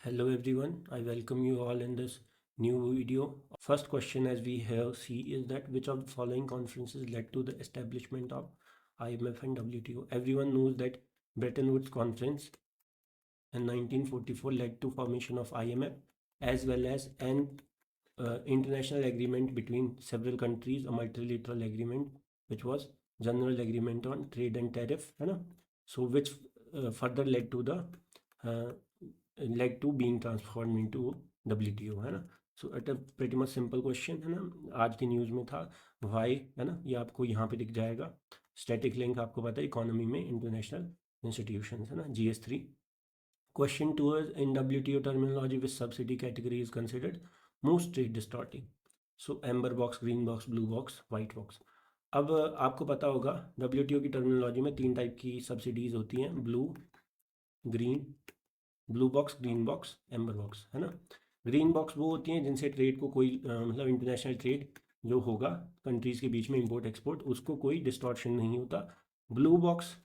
Hello everyone, I welcome you all in this new video. First question as we have see is that which of the following conferences led to the establishment of IMF and WTO? Everyone knows that Bretton Woods Conference in 1944 led to formation of IMF as well as an international agreement between several countries, a multilateral agreement which was General Agreement on Trade and Tariff, है ना? So which further uh, led to being transformed into WTO, है ना? So at a pretty much simple question है ना, आज की news में था वाई, है ना, ये आपको यहाँ पे दिख जाएगा। स्टैटिक लिंक आपको पता है इकोनॉमी में इंटरनेशनल इंस्टीट्यूशंस, है ना, GS3। Question 2 is in WTO terminology which subsidy category is considered most trade distorting? So amber box, green box, blue box, white box. अब आपको पता होगा WTO की टर्मिनोलॉजी में 3 टाइप की सब्सिडीज होती हैं, blue box, green box, amber box, है ना। ग्रीन बॉक्स वो होती हैं जिनसे ट्रेड को कोई मतलब इंटरनेशनल ट्रेड जो होगा कंट्रीज़ के बीच में इंपोर्ट एक्सपोर्ट उसको कोई डिस्टॉर्शन नहीं होता। ब्लू बॉक्स,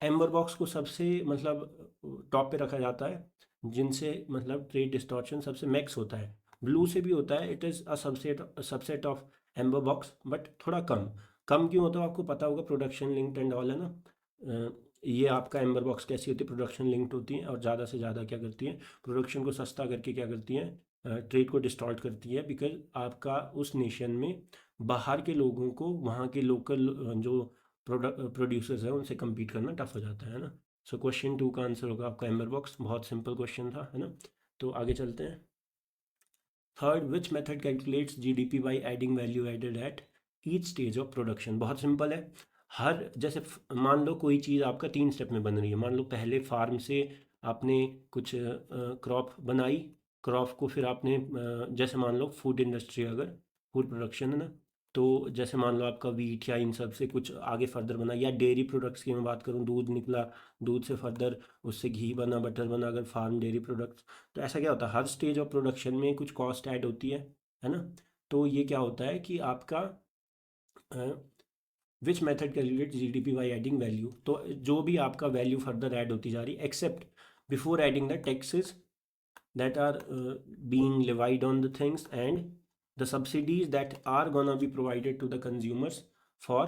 एम्बर बॉक्स को सबसे मतलब टॉप पे रखा जाता है जिनसे मतलब ट्रेड डिस्टॉर्शन सबसे मैक्स होता है। ब्लू से भी होता है, it is a subset of amber box but थोड़ा कम। कम क्यों होता है आपको पता होगा, प्रोडक्शन लिंक्ड एंड ऑल, है ना। ये आपका एम्बर बॉक्स कैसी होती है, प्रोडक्शन लिंक्ड होती हैं और ज़्यादा से ज़्यादा क्या करती हैं, प्रोडक्शन को सस्ता करके क्या करती हैं, ट्रेड को डिस्टॉर्ट करती है। बिकॉज आपका उस नेशन में बाहर के लोगों को वहाँ के लोकल जो प्रोड्यूसर्स हैं उनसे कम्पीट करना टफ हो जाता है ना। सो क्वेश्चन 2 का आंसर होगा आपका एम्बर बॉक्स। बहुत सिंपल क्वेश्चन था, है ना। तो आगे चलते हैं। Third, which method calculates GDP by adding value added at each stage of production? बहुत सिंपल है। हर जैसे मान लो कोई चीज़ आपका 3 स्टेप में बन रही है। मान लो पहले फार्म से आपने कुछ क्रॉप बनाई, क्रॉप को फिर आपने जैसे मान लो फूड इंडस्ट्री, अगर फूड प्रोडक्शन है ना, तो जैसे मान लो आपका वीट या इन सब से कुछ आगे फर्दर बना, या डेयरी प्रोडक्ट्स की मैं बात करूँ, दूध निकला, दूध से फर्दर उससे घी बना, बटर बना, अगर फार्म डेयरी प्रोडक्ट्स। तो ऐसा क्या होता है, हर स्टेज ऑफ प्रोडक्शन में कुछ कॉस्ट ऐड होती है ना। तो ये क्या होता है कि आपका which method calculate GDP by adding value, तो जो भी आपका वैल्यू फर्दर ऐड होती जा रही है except before adding the taxes that are being levied on the things and the subsidies that are gonna be provided to the consumers for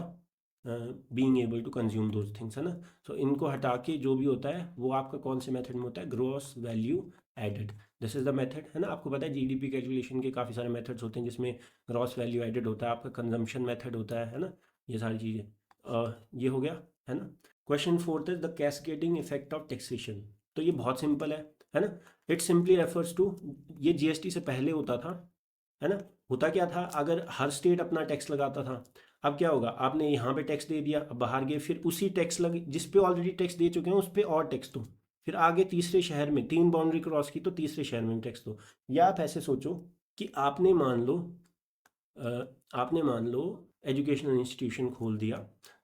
being able to consume those things, है ना। सो इनको हटा के जो भी होता है वो आपका कौन से मेथड में होता है, gross value added. This is the method, है ना। आपको पता है GDP कैलकुलेशन के काफ़ी सारे मेथड्स होते हैं जिसमें ग्रॉस वैल्यू एडेड होता है, आपका कंजम्पशन मेथड होता है ना, ये सारी चीज़ें। ये हो गया, है ना। Question 4 is the cascading effect of taxation. तो ये बहुत सिंपल है ना। इट सिंपली रेफर्स टू, ये GST से पहले होता था, है ना। होता क्या था, अगर हर स्टेट अपना टैक्स लगाता था, अब क्या होगा, आपने यहाँ पे टैक्स दे दिया, अब बाहर गए फिर उसी टैक्स लगे जिस पे ऑलरेडी टैक्स दे चुके हैं उस पे और टैक्स दो, फिर आगे तीसरे शहर में 3 बाउंड्री क्रॉस की तो तीसरे शहर में टैक्स दो। या आप ऐसे सोचो कि आपने मान लो एजुकेशनल इंस्टीट्यूशन खोल दिया,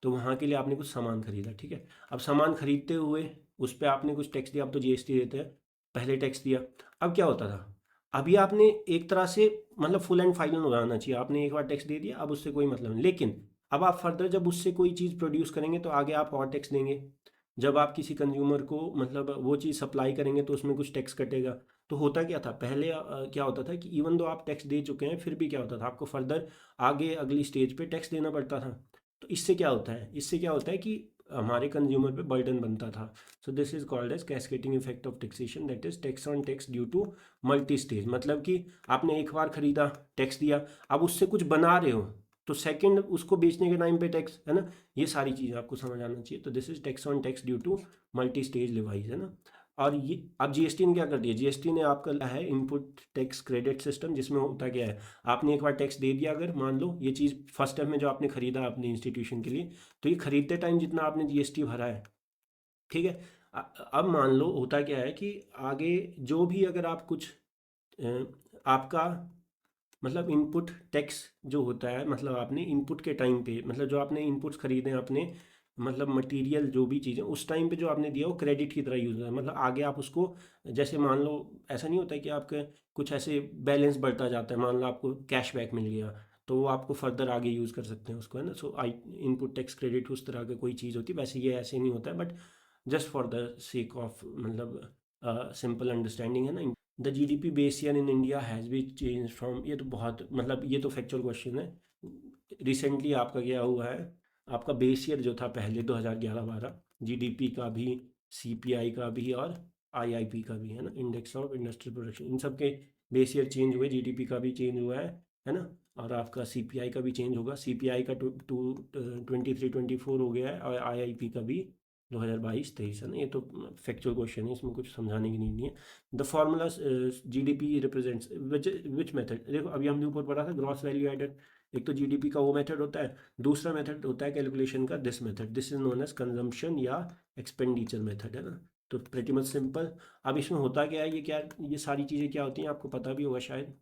तो वहाँ के लिए आपने कुछ सामान खरीदा, ठीक है। अब सामान खरीदते हुए उस पर आपने कुछ टैक्स दिया, अब तो GST देते हैं, पहले टैक्स दिया। अब क्या होता था, अभी आपने एक तरह से मतलब फुल एंड फाइनल हो जाना चाहिए, आपने एक बार टैक्स दे दिया, अब उससे कोई मतलब नहीं। लेकिन अब आप फर्दर जब उससे कोई चीज़ प्रोड्यूस करेंगे तो आगे आप और टैक्स देंगे। जब आप किसी कंज्यूमर को मतलब वो चीज़ सप्लाई करेंगे तो उसमें कुछ टैक्स कटेगा। तो होता क्या था पहले, क्या होता था कि इवन दो आप टैक्स दे चुके हैं फिर भी क्या होता था, आपको फर्दर आगे अगली स्टेज पे टैक्स देना पड़ता था। तो इससे क्या होता है कि हमारे कंज्यूमर पे बर्डन बनता था। So this is called as cascading effect of taxation, that is tax on tax due to multi stage. मतलब कि आपने एक बार खरीदा, टैक्स दिया, अब उससे कुछ बना रहे हो तो सेकंड उसको बेचने के टाइम पे टैक्स, है ना। ये सारी चीज़ आपको समझ आना चाहिए। तो this is tax on tax due to multi stage likewise, है ना। और ये अब GST ने क्या कर दिया, GST ने आपका लाया है इनपुट टैक्स क्रेडिट सिस्टम, जिसमें होता क्या है, आपने एक बार टैक्स दे दिया, अगर मान लो ये चीज़ फर्स्ट टाइम में जो आपने खरीदा अपने इंस्टीट्यूशन के लिए, तो ये खरीदते टाइम जितना आपने GST भरा है, ठीक है। अब मान लो होता क्या है कि आगे जो भी अगर आप कुछ आपका मतलब इनपुट टैक्स जो होता है, मतलब आपने इनपुट के टाइम पे मतलब जो आपने इनपुट्स खरीदे हैं अपने मतलब मटेरियल जो भी चीज़ें उस टाइम पे जो आपने दिया वो क्रेडिट की तरह यूज़ होता है। मतलब आगे आप उसको जैसे मान लो ऐसा नहीं होता है कि आपके कुछ ऐसे बैलेंस बढ़ता जाता है, मान लो आपको कैशबैक मिल गया तो वो आपको फर्दर आगे यूज़ कर सकते हैं उसको, है ना। सो आई इनपुट टैक्स क्रेडिट उस तरह की कोई चीज़ होती है, वैसे ये ऐसे नहीं होता है, but just for the sake of मतलब सिंपल अंडरस्टैंडिंग, है ना। The GDP base year in India has B change from, ये तो बहुत मतलब ये तो फैक्चुअल क्वेश्चन है। रिसेंटली आपका क्या हुआ है, आपका बेस ईयर जो था पहले 2011-12 जीडीपी का भी, सीपीआई का भी और आईआईपी का भी, है ना, इंडेक्स ऑफ इंडस्ट्रियल प्रोडक्शन, इन सब के बेस ईयर चेंज हुए, जीडीपी का भी चेंज हुआ है ना, और आपका सीपीआई का भी चेंज होगा। सीपीआई का 23-24 हो गया है, और आईआईपी का भी 2022-23 है ना। ये तो फैक्चुअल क्वेश्चन है, इसमें कुछ समझाने की नहीं है। The formula GDP represents which method, देखो अभी हमने ऊपर पढ़ा था ग्रॉस वैल्यू एडेड, एक तो जीडीपी का वो मेथड होता है, दूसरा मेथड होता है कैलकुलेशन का this method, this is known as consumption या एक्सपेंडिचर मेथड, है ना। तो प्रेटी मच सिंपल। अब इसमें होता क्या है, ये सारी चीज़ें क्या होती हैं आपको पता भी होगा शायद।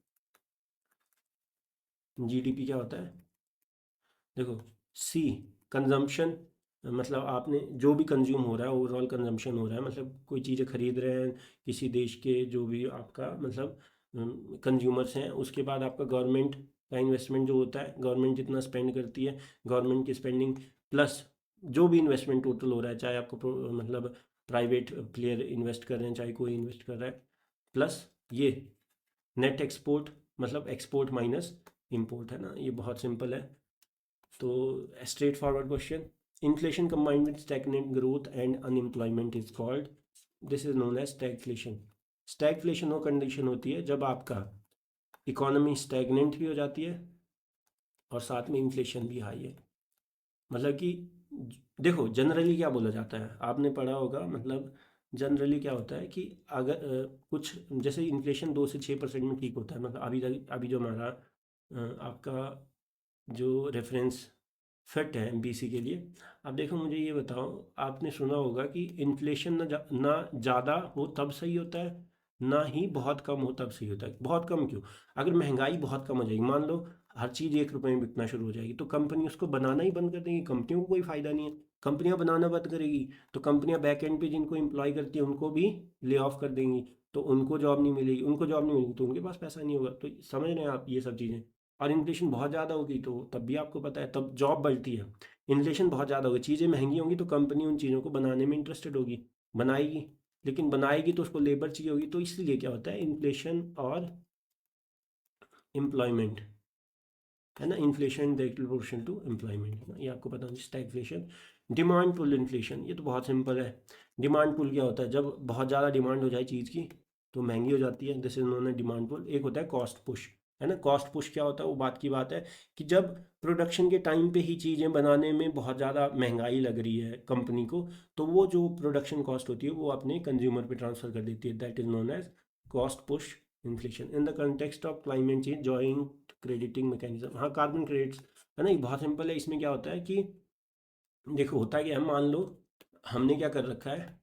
जीडीपी क्या होता है, देखो, सी कंजम्पशन, मतलब आपने जो भी कंज्यूम हो रहा है, ओवरऑल कंजम्पशन हो रहा है, मतलब कोई चीज़ें खरीद रहे हैं किसी देश के जो भी आपका मतलब कंज्यूमर्स हैं। उसके बाद आपका गवर्नमेंट का इन्वेस्टमेंट जो होता है, गवर्नमेंट जितना स्पेंड करती है, गवर्नमेंट की स्पेंडिंग प्लस जो भी इन्वेस्टमेंट टोटल हो रहा है, चाहे आपको मतलब प्राइवेट प्लेयर इन्वेस्ट कर रहे हैं, चाहे कोई इन्वेस्ट कर रहा है, प्लस ये नेट एक्सपोर्ट, मतलब एक्सपोर्ट माइनस इम्पोर्ट, है ना। ये बहुत सिंपल है। तो straight forward question, inflation combined with stagnant growth and unemployment is called, this is known as stagflation. Stagflation वो कंडीशन होती है जब आपका इकोनॉमी स्टैग्नेंट भी हो जाती है और साथ में इन्फ्लेशन भी हाई है। मतलब कि देखो जनरली क्या बोला जाता है, आपने पढ़ा होगा, मतलब जनरली क्या होता है कि अगर कुछ जैसे इन्फ्लेशन 2 से 6% में ठीक होता है, मतलब अभी जो हमारा आपका जो रेफरेंस फिट है एमबीसी के लिए। अब देखो मुझे ये बताओ, आपने सुना होगा कि इन्फ्लेशन ना ज़्यादा हो तब सही होता है, ना ही बहुत कम हो तब सही होता है। बहुत कम क्यों, अगर महंगाई बहुत कम हो जाएगी, मान लो हर चीज़ 1 रुपये में बिकना शुरू हो जाएगी, तो कंपनी उसको बनाना ही बंद कर देंगी, कंपनियों को कोई फ़ायदा नहीं है। कंपनियां बनाना बंद करेगी तो कंपनियां बैक एंड पे जिनको एम्प्लॉय करती है उनको भी ले ऑफ कर देंगी, तो उनको जॉब नहीं मिलेगी, उनको जॉब नहीं मिलेगी तो उनके पास पैसा नहीं होगा। तो समझ रहे हैं आप ये सब चीज़ें। और इन्फ्लेशन बहुत ज़्यादा होगी तो तब भी आपको पता है तब जॉब बढ़ती है। इन्फ्लेशन बहुत ज़्यादा होगी, चीज़ें महंगी होंगी तो कंपनी उन चीज़ों को बनाने में इंटरेस्टेड होगी, बनाएगी, लेकिन बनाएगी तो उसको लेबर चाहिए होगी, तो इसलिए क्या होता है इन्फ्लेशन और एम्प्लॉयमेंट, है ना, inflation directly proportional to employment, है ना, ये आपको पता होना। स्टैगफ्लेशन, डिमांड पुल इन्फ्लेशन, ये तो बहुत सिंपल है। डिमांड पुल क्या होता है, जब बहुत ज़्यादा डिमांड हो जाए चीज़ की तो महंगी हो जाती है, दिस इज नोन है डिमांड पुल। एक होता है कॉस्ट पुश, है ना। कॉस्ट पुश क्या होता है, वो बात की बात है कि जब प्रोडक्शन के टाइम पे ही चीज़ें बनाने में बहुत ज़्यादा महंगाई लग रही है कंपनी को, तो वो जो प्रोडक्शन कॉस्ट होती है वो अपने कंज्यूमर पे ट्रांसफ़र कर देती है, that is known as cost push inflation. In the context of climate change joint crediting mechanism, हाँ कार्बन क्रेडिट्स, है ना, ये बहुत सिंपल है। इसमें क्या होता है कि देखो होता है कि हम मान लो हमने क्या कर रखा है,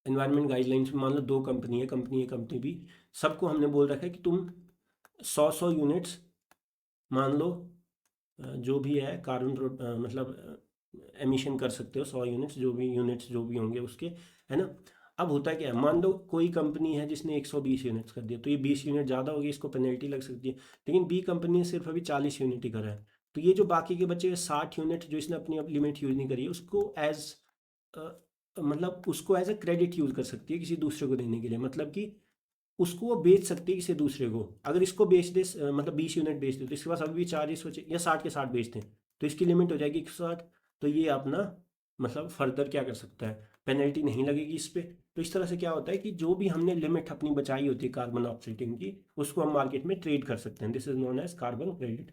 एनवायरनमेंट गाइडलाइंस में मान लो 2 कंपनी है, कंपनी ए कंपनी बी, सबको हमने बोल रखा है कि तुम 100 यूनिट्स मान लो जो भी है कार्बन मतलब एमिशन कर सकते हो, 100 यूनिट्स, जो भी होंगे उसके, है ना। अब होता क्या है, मान लो कोई कंपनी है जिसने 120 यूनिट्स कर दिया, तो ये 20 यूनिट ज़्यादा होगी, इसको पेनल्टी लग सकती है। लेकिन बी कंपनी ने सिर्फ अभी 40 यूनिट ही करा है, तो ये जो बाकी के बचे 60 यूनिट जो इसने अपनी लिमिट यूज़ नहीं करी है, उसको एज मतलब उसको एज अ क्रेडिट यूज़ कर सकती है किसी दूसरे को देने के लिए, मतलब कि उसको वो बेच सकती है किसी दूसरे को। अगर इसको बेच दे मतलब 20 यूनिट बेच दे तो इसके पास अभी भी 40 बचे या 60 के 60 बेचते हैं, तो इसकी लिमिट हो जाएगी 160। तो ये अपना मतलब फर्दर क्या कर सकता है, पेनल्टी नहीं लगेगी इस पे। तो इस तरह से क्या होता है कि जो भी हमने लिमिट अपनी बचाई होती है कार्बन ऑफसेटिंग की, उसको हम मार्केट में ट्रेड कर सकते हैं, this is known as carbon credit.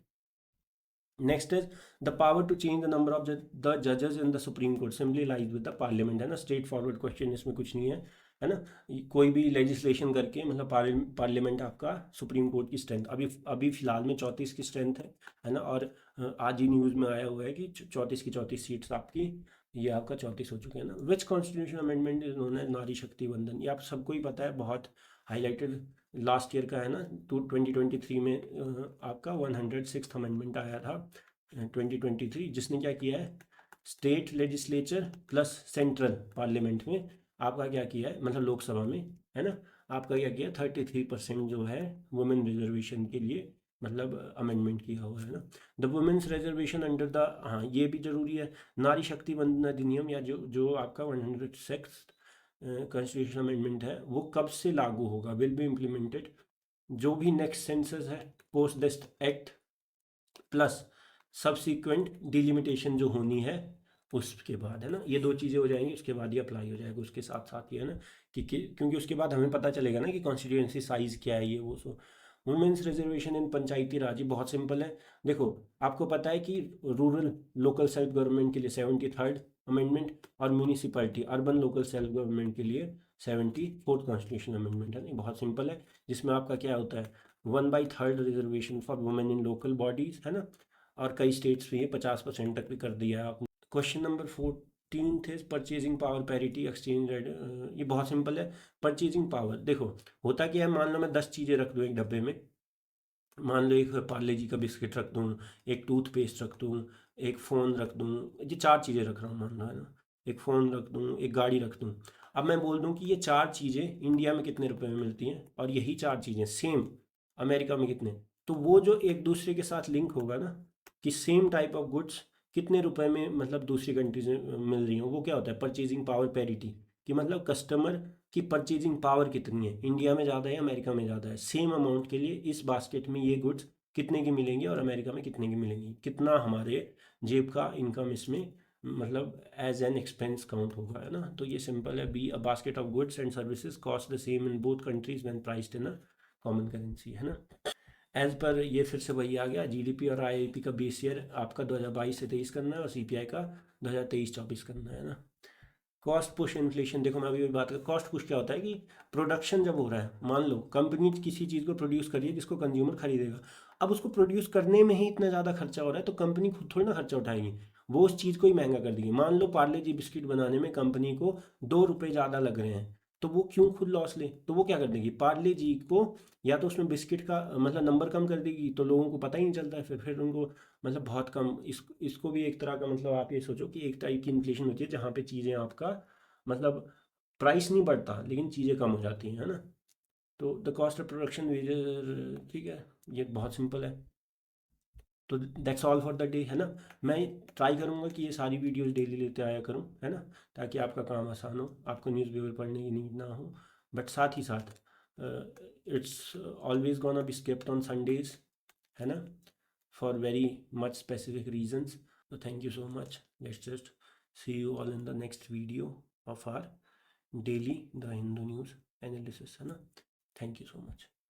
Next is the power to change the number of the जजेस in the supreme court simply lies with the parliament, है ना। स्ट्रेट फॉरवर्ड क्वेश्चन, इसमें कुछ नहीं है ना। कोई भी लेजिस्लेशन करके मतलब पार्लियामेंट आपका सुप्रीम कोर्ट की स्ट्रेंथ, अभी अभी फिलहाल में 34 की स्ट्रेंथ है ना। और आज ही न्यूज़ में आया हुआ है कि 34 की 34 सीट्स आपकी, ये आपका 34 हो चुके हैं ना। Which constitution amendment is known as Nari Shakti वंदन, ये आप सबको ही पता है, बहुत हाईलाइटेड लास्ट ईयर का है ना। 2023 में आपका 106th अमेंडमेंट आया था 2023, जिसने क्या किया है, state legislature plus central parliament में आपका क्या किया है, मतलब लोकसभा में, है ना, आपका क्या किया 33% जो है वुमेन रिजर्वेशन के लिए मतलब अमेंडमेंट किया हुआ है ना। The women's reservation under the, हाँ ये भी जरूरी है, नारी शक्ति वंदन अधिनियम, या जो जो आपका 106 कॉन्स्टिट्यूशन अमेंडमेंट है वो कब से लागू होगा, विल बी इम्प्लीमेंटेड, जो भी नेक्स्ट सेंसस है post this act plus subsequent delimitation जो होनी है उसके बाद, है ना, ये दो चीज़ें हो जाएंगी, उसके बाद ही अप्लाई हो जाएगा। उसके साथ साथ ये है ना क्योंकि उसके बाद हमें पता चलेगा ना कि कॉन्स्टिट्यूएंसी साइज़ क्या है, ये वो। सो वुमेन्स रिजर्वेशन इन पंचायती राज, ये बहुत सिंपल है। देखो आपको पता है कि रूरल लोकल सेल्फ गवर्नमेंट के लिए 73rd अमेंडमेंट और municipality urban local self government के लिए 74th कॉन्स्टिट्यूशन अमेंडमेंट है। ये बहुत सिंपल है, जिसमें आपका क्या होता है 1/3 reservation for women in local bodies, है ना, और कई स्टेट्स में ये 50% तक भी कर दिया है आपने। क्वेश्चन नंबर 14 थे purchasing power parity exchange rate. ये बहुत सिंपल है। परचेजिंग पावर देखो होता क्या है, मान लो मैं 10 चीज़ें रख दूँ एक डब्बे में, मान लो एक पार्ले जी का बिस्किट रख दूँ, एक टूथपेस्ट रख दूँ, एक फ़ोन रख दूँ, ये 4 चीज़ें रख रहा हूँ मान लो, है ना, एक फ़ोन रख दूँ, एक गाड़ी रख दूँ। अब मैं बोल दूँ कि ये 4 चीज़ें इंडिया में कितने रुपए में मिलती हैं और यही 4 चीज़ें सेम अमेरिका में कितने, तो वो जो एक दूसरे के साथ लिंक होगा ना कि सेम टाइप ऑफ गुड्स कितने रुपए में मतलब दूसरी कंट्रीज में मिल रही हो, वो क्या होता है परचेजिंग पावर पैरिटी, कि मतलब कस्टमर की परचेजिंग पावर कितनी है, इंडिया में ज़्यादा है अमेरिका में ज़्यादा है, सेम अमाउंट के लिए इस बास्केट में ये गुड्स कितने की मिलेंगी और अमेरिका में कितने की मिलेंगी, कितना हमारे जेब का इनकम इसमें मतलब एज एन एक्सपेंस काउंट होगा, है ना। तो ये सिंपल है, be a basket of goods and services cost the same in both countries when priced in a common currency, है ना। एज पर ये फिर से वही आ गया, जीडीपी और आईआईपी का बेस ईयर आपका 2022 से 23 करना है और सीपीआई का 2023-24 करना है ना। कॉस्ट पुश इन्फ्लेशन, देखो मैं अभी बात कर, कॉस्ट पुश क्या होता है कि प्रोडक्शन जब हो रहा है, मान लो कंपनी किसी चीज़ को प्रोड्यूस करी है जिसको कंज्यूमर खरीदेगा, अब उसको प्रोड्यूस करने में ही इतना ज़्यादा खर्चा हो रहा है तो कंपनी खुद थोड़ी ना खर्चा उठाएगी, वो उस चीज़ को ही महंगा कर देगी। मान लो पार्ले जी बिस्किट बनाने में कंपनी को 2 रुपये ज़्यादा लग रहे हैं, तो वो क्यों खुद लॉस ले, तो वो क्या कर देगी पार्ले जी को, या तो उसमें बिस्किट का मतलब नंबर कम कर देगी तो लोगों को पता ही नहीं चलता है, फिर उनको मतलब बहुत कम, इसको भी एक तरह का मतलब आप ये सोचो कि एक टाइप की इन्फ्लेशन होती है जहाँ पे चीज़ें आपका मतलब प्राइस नहीं बढ़ता लेकिन चीज़ें कम हो जाती हैं, है ना। तो the cost of production wages, ठीक है, ये बहुत सिंपल है। तो that's all for the day, है ना। मैं ट्राई करूँगा कि ये सारी वीडियोस डेली लेते आया करूँ, है ना, ताकि आपका काम आसान हो, आपको न्यूज़पेपर पढ़ने की नीड ना हो। बट साथ ही साथ it's always gonna be skipped on Sundays, है ना, for very much specific reasons. तो thank you so much, let's just see you all in the next video of our daily the Hindu news analysis, है ना। Thank you so much.